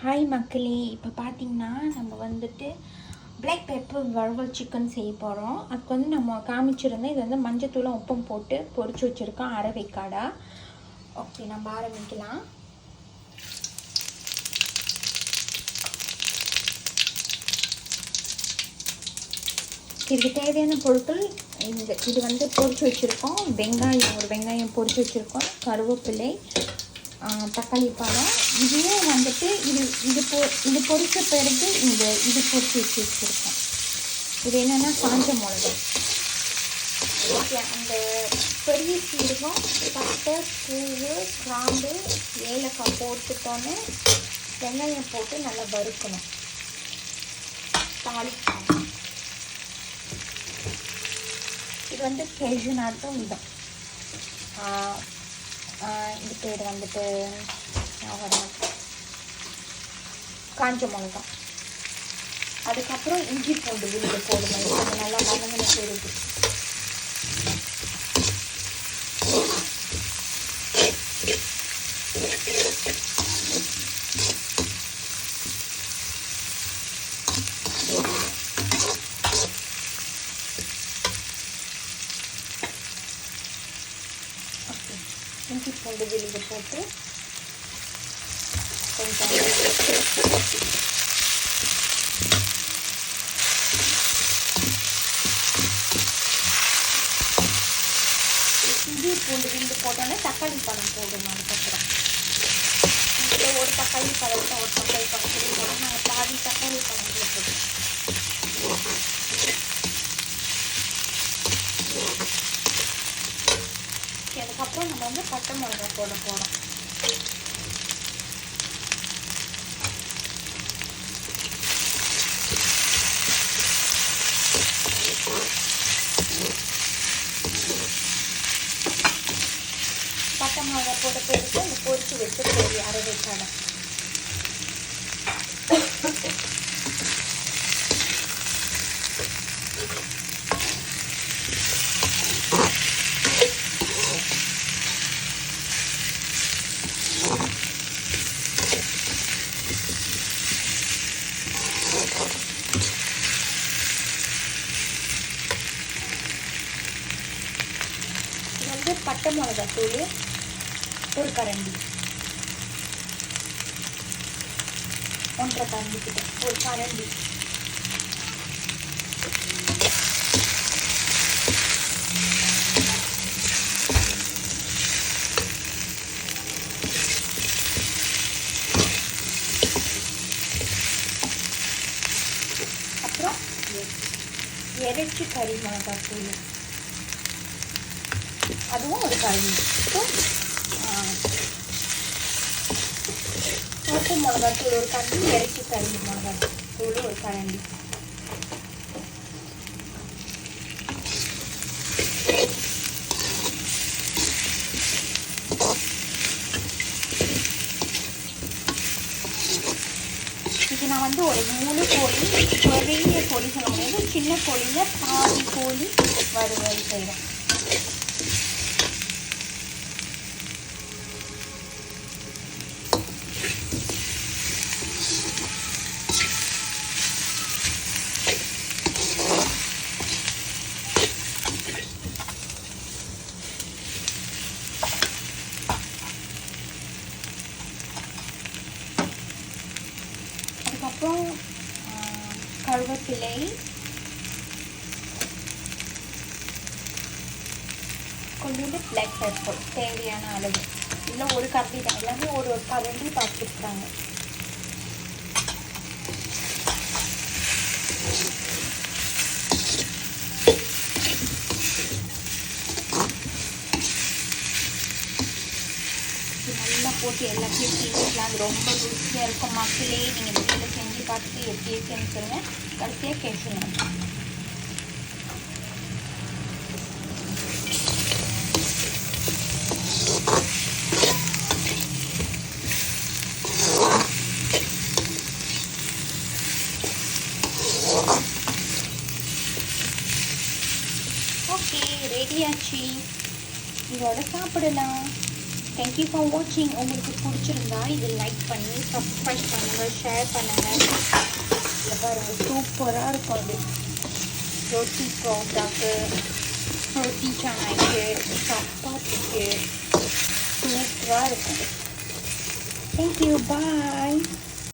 Hi மக்களே, இப்போ பார்த்தீங்கன்னா நம்ம வந்துட்டு பிளாக் பெப்பர் வறுவல் சிக்கன் செய்ய போகிறோம். அதுக்கு வந்து நம்ம காமிச்சிருந்தோம். இது வந்து மஞ்சத்தூளும் உப்பும் போட்டு பொரிச்சு வச்சுருக்கோம், அரை வேக்காடா. ஓகே, நம்ம ஆரம்பிக்கலாம். இதுக்கு தேவையான பொருட்கள் இது வந்து பொரிச்சு வச்சுருக்கோம். ஒரு வெங்காயம் பொரிச்சு வச்சுருக்கோம், கருவேப்பிலை, தக்காளி பழம். இதையும் வந்துட்டு இது பொரிச்ச பிறகு இது பொரிச்சு வச்சுருக்கோம். இது என்னென்னா காஞ்ச மிளகா. ஓகே, அந்த பெரிய சீரகம், பட்டை, பூவு, கிராம்பு, ஏலக்காய் போட்டுட்டோன்னு வெங்காயம் போட்டு நல்லா வறுக்கணும். தாளிக்கணும். இது வந்து கேஜுனாட்டும் இதுதான். இது பேர் வந்துட்டு காஞ்ச மிளகா. அதுக்கப்புறம் இஞ்சி பூண்டு விழுது போடணும். கொஞ்சம் நல்லா வதங்கின போடுது. இஞ்சி பூண்டு விழுது போட்டு கொஞ்சம் இஞ்சி பூண்டு விழுது போட்டோன்னே தக்காளி பழம் போடணும். அதுக்கப்புறம் ஒரு தக்காளி பழத்தை ஒரு தக்காளி பழம் சொல்லி போட்டோம். நாங்கள் பாதி தக்காளி பழம் போட்டுருக்கோம். அதுக்கப்புறம் நம்ம வந்து பட்டை மிளகா போட போகிறோம். பட்டை மிளகா போட போட்டு இந்த பொரிச்சு வச்சு போய் அரை வைக்காத. பட்டை மிளகா தூள் ஒரு கரண்டி, 1.5 கரண்டி கிட்ட, ஒரு கரண்டி. அப்புறம் இறைச்சி கறி மிளகா தூள், அதுவும் ஒரு கரண்டி. உப்பு மிளகாத்தூள் ஒரு கரண்டி, இறைச்சி கறி மிளகாத்தூள் ஒரு கரண்டி. இது நான் வந்து ஒரு 3 கோழி, பெரிய கோழி சொல்ல முடியாது, சின்ன கோழியில் பாதி கோழி வறுவல் செய்கிறேன். அதுக்கப்புறம் கருவேப்பிலை, கொஞ்சோண்டு பிளாக் பெப்பர் தேவையான அளவு. இல்லை ஒரு கரண்டி தான், எல்லாமே ஒரு கரண்டி பார்த்துருக்குறாங்க. நல்லா போட்டு எல்லாத்தையும் தீவிக்கலாம். அது ரொம்ப ருசியாக இருக்கும். மக்களே, நீங்கள் வீட்டில் செஞ்சு பார்த்துட்டு எப்படி இருக்குன்னு சொல்லுங்கள். கடைசியாக கேட்கணும். ஓகே, ரெடி ஆச்சு. இதோட சாப்பிடலாம். தேங்க்யூ ஃபார் வாட்சிங். உங்களுக்கு பிடிச்சிருந்தா இது லைக் பண்ணி சப்ஸ்கிரைப் பண்ணுங்கள், ஷேர் பண்ணுங்கள். இதை பாருங்கள், சூப்பராக இருக்கும். அது ரொட்டி பரோட்டாக்கு, ரொட்டி சாணாய்க்கு, சப்பாத்திக்கு சூப்பராக இருக்கும். தேங்க்யூ, பாய்.